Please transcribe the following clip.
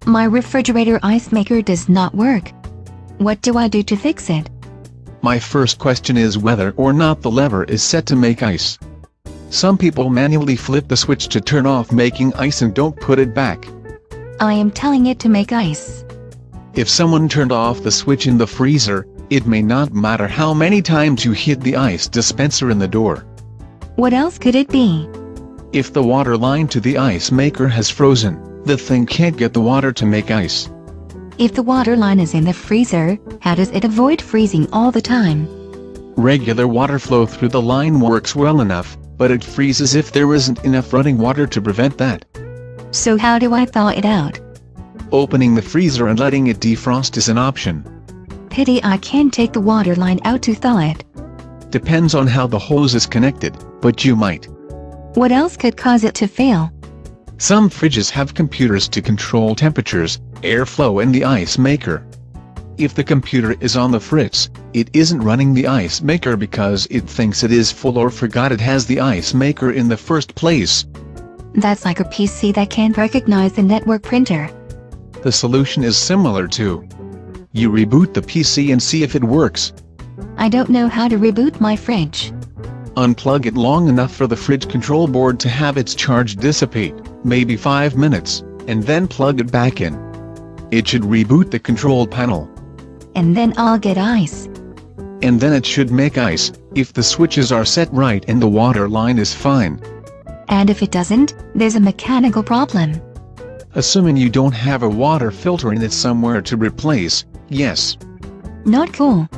My refrigerator ice maker does not work. What do I do to fix it? My first question is whether or not the lever is set to make ice. Some people manually flip the switch to turn off making ice and don't put it back. I am telling it to make ice. If someone turned off the switch in the freezer, it may not matter how many times you hit the ice dispenser in the door. What else could it be? If the water line to the ice maker has frozen, the thing can't get the water to make ice. If the water line is in the freezer, how does it avoid freezing all the time? Regular water flow through the line works well enough, but it freezes if there isn't enough running water to prevent that. So how do I thaw it out? Opening the freezer and letting it defrost is an option. Pity I can't take the water line out to thaw it. Depends on how the hose is connected, but you might. What else could cause it to fail? Some fridges have computers to control temperatures, airflow and the ice maker. If the computer is on the fritz, it isn't running the ice maker because it thinks it is full or forgot it has the ice maker in the first place. That's like a PC that can't recognize the network printer. The solution is similar too. You reboot the PC and see if it works. I don't know how to reboot my fridge. Unplug it long enough for the fridge control board to have its charge dissipate, maybe 5 minutes, and then plug it back in. It should reboot the control panel. And then I'll get ice. And then it should make ice, if the switches are set right and the water line is fine. And if it doesn't, there's a mechanical problem. Assuming you don't have a water filter in it somewhere to replace, yes. Not cool.